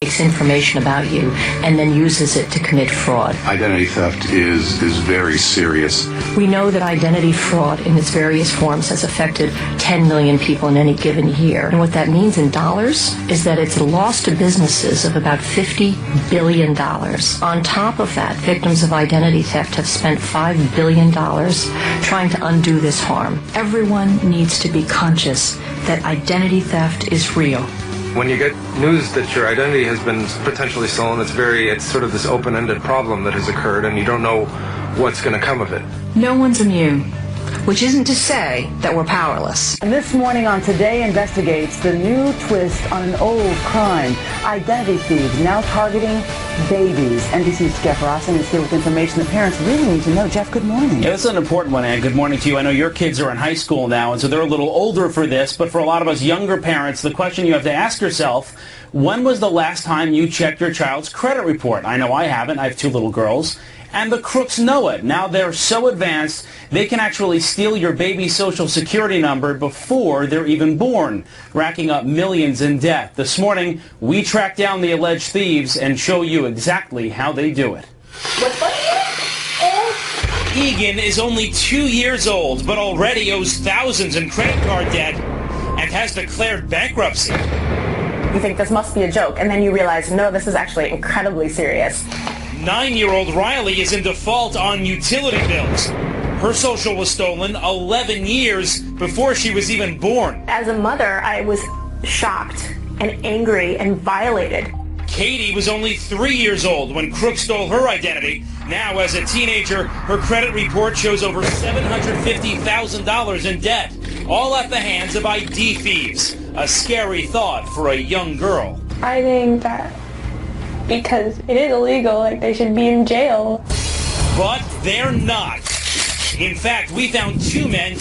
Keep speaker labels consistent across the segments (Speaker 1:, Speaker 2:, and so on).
Speaker 1: takes information about you and then uses it to commit fraud.
Speaker 2: Identity theft is very serious.
Speaker 1: We know that identity fraud in its various forms has affected 10 million people in any given year. And what that means in dollars is that it's a loss to businesses of about $50 billion. On top of that, victims of identity theft have spent $5 billion trying to undo this harm. Everyone needs to be conscious that identity theft is real.
Speaker 3: When you get news that your identity has been potentially stolen, it's sort of this open-ended problem that has occurred, and you don't know what's going to come of it.
Speaker 1: No one's immune, which isn't to say that we're powerless.
Speaker 4: And this morning on Today Investigates, the new twist on an old crime. Identity thieves now targeting babies. NBC's Jeff Rossen is here with information the parents really need to know. Jeff, good morning.
Speaker 5: Yeah, this is an important one, Ann. Good morning to you. I know your kids are in high school now, and so they're a little older for this, but for a lot of us younger parents, the question you have to ask yourself, when was the last time you checked your child's credit report? I know I haven't. I have 2 little girls. And the crooks know it. Now they're so advanced, they can actually steal your baby's social security number before they're even born, racking up millions in debt. This morning, we tracked down the alleged thieves and show you exactly how they do it. Egan is only 2 years old, but already owes thousands in credit card debt and has declared bankruptcy.
Speaker 6: You think this must be a joke, and then you realize, no, this is actually incredibly serious.
Speaker 5: 9-year-old Riley is in default on utility bills. Her social was stolen 11 years before she was even born.
Speaker 6: As a mother, I was shocked and angry and violated.
Speaker 5: Katie was only 3 years old when crooks stole her identity. Now, as a teenager, her credit report shows over $750,000 in debt, all at the hands of ID thieves. A scary thought for a young girl.
Speaker 7: I think that because it is illegal, they should be in jail.
Speaker 5: But they're not. In fact, we found 2 men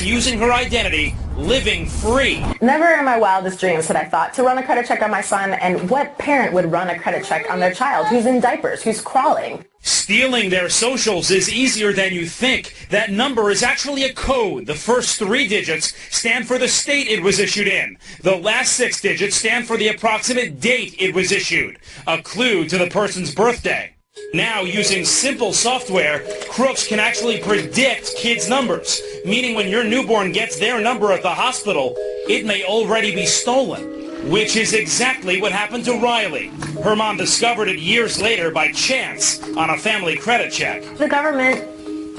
Speaker 5: using her identity, living free.
Speaker 6: Never in my wildest dreams had I thought to run a credit check on my son, and what parent would run a credit check on their child who's in diapers, who's crawling?
Speaker 5: Stealing their socials is easier than you think. That number is actually a code. The first 3 digits stand for the state it was issued in. The last 6 digits stand for the approximate date it was issued. A clue to the person's birthday. Now, using simple software, crooks can actually predict kids' numbers, meaning when your newborn gets their number at the hospital, it may already be stolen. Which is exactly what happened to Riley. Her mom discovered it years later by chance on a family credit check.
Speaker 6: The government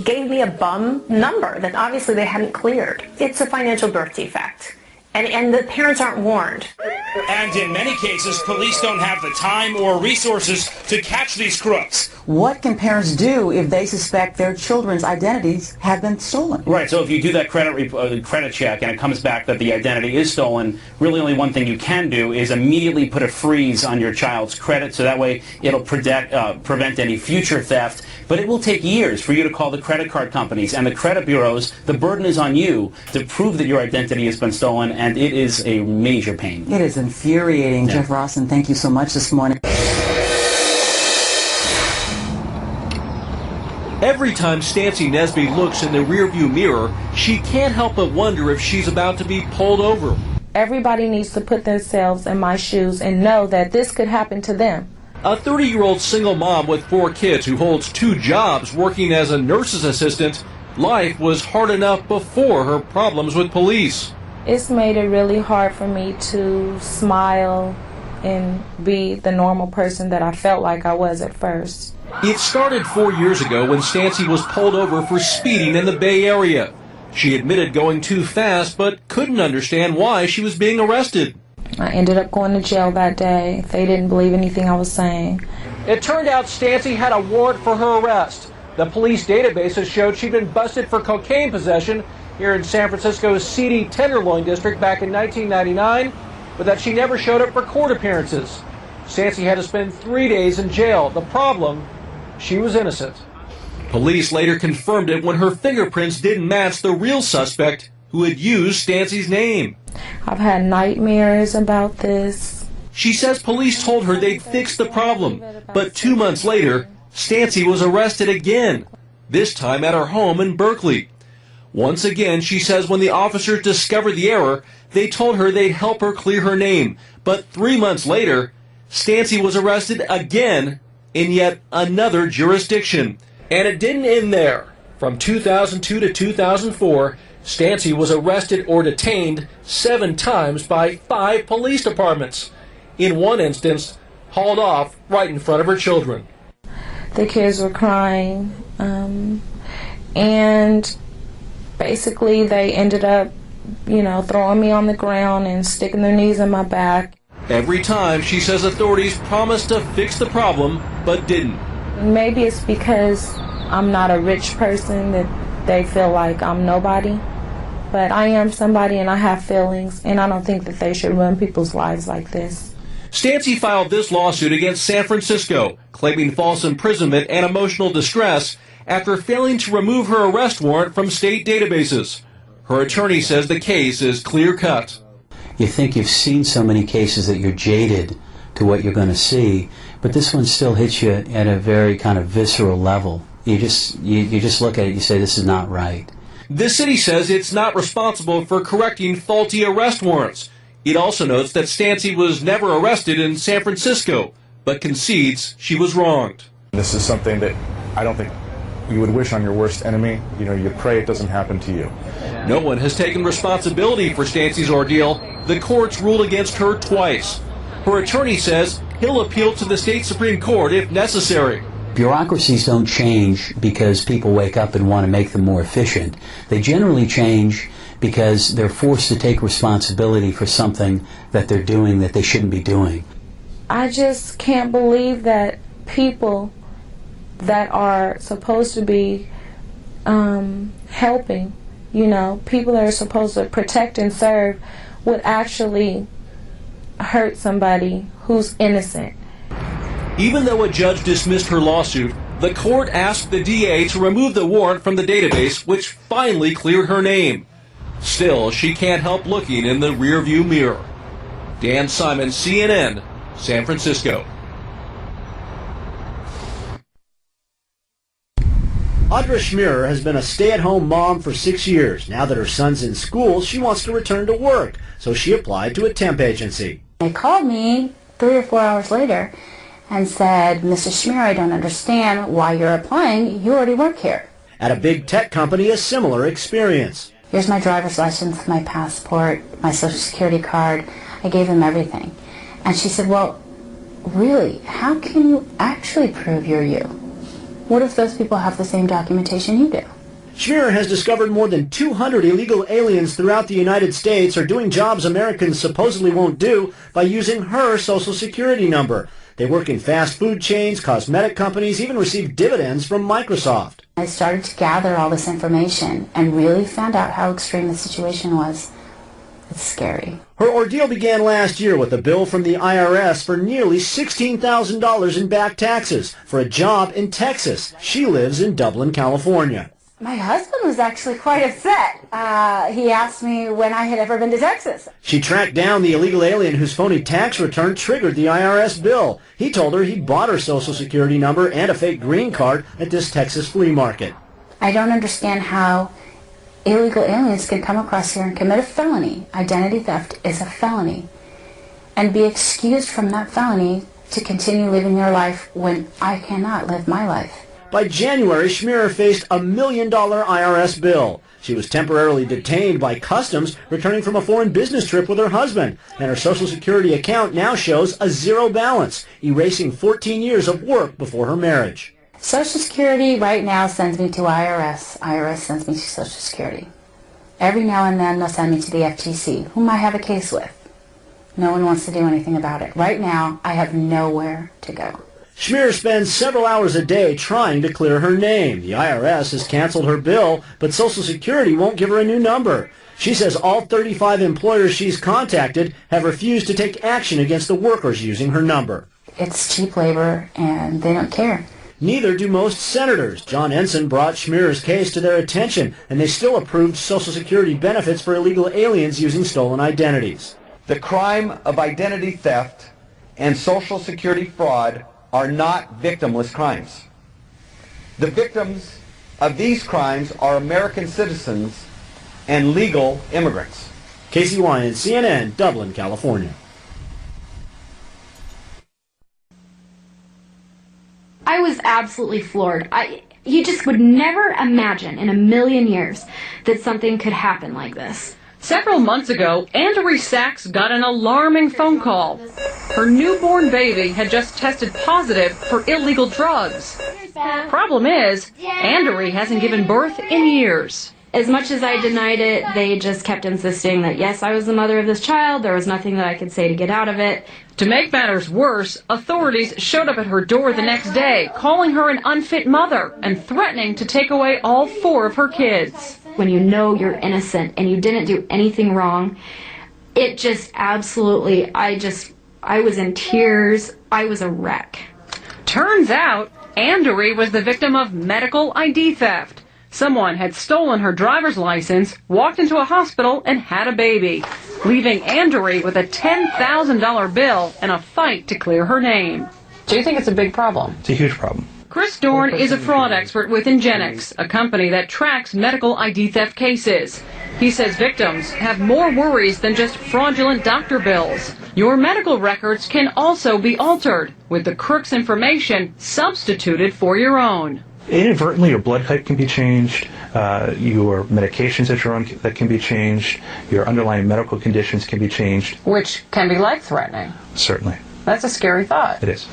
Speaker 6: gave me a bum number that obviously they hadn't cleared. It's a financial birth defect. And the parents aren't warned.
Speaker 5: And in many cases, police don't have the time or resources to catch these crooks.
Speaker 4: What can parents do if they suspect their children's identities have been stolen?
Speaker 5: Right, so if you do that credit check and it comes back that the identity is stolen, really only one thing you can do is immediately put a freeze on your child's credit, so that way it'll prevent any future theft. But it will take years for you to call the credit card companies and the credit bureaus. The burden is on you to prove that your identity has been stolen, and it is a major pain.
Speaker 4: It is infuriating. Yeah. Jeff Rossen, thank you so much this morning.
Speaker 8: Every time Stancy Nesby looks in the rearview mirror, she can't help but wonder if she's about to be pulled over.
Speaker 7: Everybody needs to put themselves in my shoes and know that this could happen to them.
Speaker 8: A 30-year-old single mom with 4 kids who holds 2 jobs working as a nurse's assistant, life was hard enough before her problems with police.
Speaker 7: It's made it really hard for me to smile and be the normal person that I felt like I was at first.
Speaker 8: It started 4 years ago when Stancy was pulled over for speeding in the Bay Area. She admitted going too fast, but couldn't understand why she was being arrested.
Speaker 7: I ended up going to jail that day. They didn't believe anything I was saying.
Speaker 9: It turned out Stancy had a warrant for her arrest. The police databases showed she'd been busted for cocaine possession here in San Francisco's seedy Tenderloin district back in 1999, but that she never showed up for court appearances. Stancy had to spend 3 days in jail. The problem, she was innocent.
Speaker 8: Police later confirmed it when her fingerprints didn't match the real suspect who had used Stancy's name.
Speaker 7: I've had nightmares about this.
Speaker 8: She says police told her they'd fix the problem, but 2 months later, Stancy was arrested again, this time at her home in Berkeley. Once again, she says when the officers discovered the error, they told her they'd help her clear her name, but 3 months later, Stancy was arrested again in yet another jurisdiction. And it didn't end there. From 2002 to 2004, Stancy was arrested or detained 7 times by 5 police departments. In one instance, hauled off right in front of her children.
Speaker 7: The kids were crying, and basically they ended up, throwing me on the ground and sticking their knees in my back.
Speaker 8: Every time, she says authorities promised to fix the problem, but didn't.
Speaker 7: Maybe it's because I'm not a rich person that they feel like I'm nobody. But I am somebody and I have feelings, and I don't think that they should run people's lives like this.
Speaker 8: Stancy filed this lawsuit against San Francisco, claiming false imprisonment and emotional distress after failing to remove her arrest warrant from state databases. Her attorney says the case is clear-cut.
Speaker 10: You think you've seen so many cases that you're jaded to what you're going to see, but this one still hits you at a very kind of visceral level. You just look at it and you say, this is not right.
Speaker 8: The city says it's not responsible for correcting faulty arrest warrants. It also notes that Stancy was never arrested in San Francisco, but concedes she was wronged.
Speaker 11: This is something that I don't think you would wish on your worst enemy. You pray it doesn't happen to you.
Speaker 8: No one has taken responsibility for Stancy's ordeal. The courts ruled against her twice. Her attorney says he'll appeal to the state Supreme Court if necessary.
Speaker 10: Bureaucracies don't change because people wake up and want to make them more efficient. They generally change because they're forced to take responsibility for something that they're doing that they shouldn't be doing.
Speaker 7: I just can't believe that people that are supposed to be helping, people that are supposed to protect and serve, would actually hurt somebody who's innocent.
Speaker 8: Even though a judge dismissed her lawsuit, the court asked the DA to remove the warrant from the database, which finally cleared her name. Still, she can't help looking in the rearview mirror. Dan Simon, CNN, San Francisco.
Speaker 12: Audra Schmierer has been a stay-at-home mom for 6 years. Now that her son's in school, she wants to return to work, so she applied to a temp agency.
Speaker 13: They called me 3 or 4 hours later and said, Mrs. Schmierer, I don't understand why you're applying. You already work here.
Speaker 12: At a big tech company, a similar experience.
Speaker 13: Here's my driver's license, my passport, my social security card. I gave them everything. And she said, well, really, how can you actually prove you're you? What if those people have the same documentation you do?
Speaker 12: Schmierer has discovered more than 200 illegal aliens throughout the United States are doing jobs Americans supposedly won't do by using her social security number. They work in fast food chains, cosmetic companies, even receive dividends from Microsoft.
Speaker 13: I started to gather all this information and really found out how extreme the situation was. It's scary.
Speaker 12: Her ordeal began last year with a bill from the IRS for nearly $16,000 in back taxes for a job in Texas. She lives in Dublin, California.
Speaker 13: My husband was actually quite upset. He asked me when I had ever been to Texas.
Speaker 12: She tracked down the illegal alien whose phony tax return triggered the IRS bill. He told her he bought her social security number and a fake green card at this Texas flea market.
Speaker 13: I don't understand how illegal aliens can come across here and commit a felony. Identity theft is a felony. And be excused from that felony to continue living your life when I cannot live my life.
Speaker 12: By January, Schmierer faced a $1 million IRS bill. She was temporarily detained by Customs returning from a foreign business trip with her husband, and her Social Security account now shows a zero balance, erasing 14 years of work before her marriage.
Speaker 13: Social Security right now sends me to IRS. IRS sends me to Social Security. Every now and then they'll send me to the FTC, whom I have a case with. No one wants to do anything about it. Right now, I have nowhere to go.
Speaker 12: Schmierer spends several hours a day trying to clear her name. The IRS has canceled her bill, but Social Security won't give her a new number. She says all 35 employers she's contacted have refused to take action against the workers using her number.
Speaker 13: It's cheap labor, and they don't care.
Speaker 12: Neither do most senators. John Ensign brought Schmierer's case to their attention, and they still approved Social Security benefits for illegal aliens using stolen identities.
Speaker 14: The crime of identity theft and Social Security fraud are not victimless crimes. The victims of these crimes are American citizens and legal immigrants.
Speaker 12: Casey Wyand, CNN, Dublin, California.
Speaker 15: I was absolutely floored. You just would never imagine in a million years that something could happen like this.
Speaker 16: Several months ago, Andrew Sachs got an alarming phone call. Her newborn baby had just tested positive for illegal drugs. Problem is, Andrew hasn't given birth in years.
Speaker 15: As much as I denied it, they just kept insisting that, yes, I was the mother of this child. There was nothing that I could say to get out of it.
Speaker 16: To make matters worse, authorities showed up at her door the next day, calling her an unfit mother and threatening to take away all 4 of her kids.
Speaker 15: When you know you're innocent and you didn't do anything wrong, it just absolutely, I was in tears. I was a wreck.
Speaker 16: Turns out, Andrew was the victim of medical ID theft. Someone had stolen her driver's license, walked into a hospital, and had a baby, leaving Andrew with a $10,000 bill and a fight to clear her name.
Speaker 17: Do you think it's a big problem?
Speaker 18: It's a huge problem.
Speaker 16: Chris Dorn is a fraud expert with Ingenix, a company that tracks medical ID theft cases. He says victims have more worries than just fraudulent doctor bills. Your medical records can also be altered, with the crook's information substituted for your own.
Speaker 18: Inadvertently, your blood type can be changed, your medications that you're on that can be changed, your underlying medical conditions can be changed.
Speaker 17: Which can be life-threatening.
Speaker 18: Certainly.
Speaker 17: That's a scary thought.
Speaker 18: It is.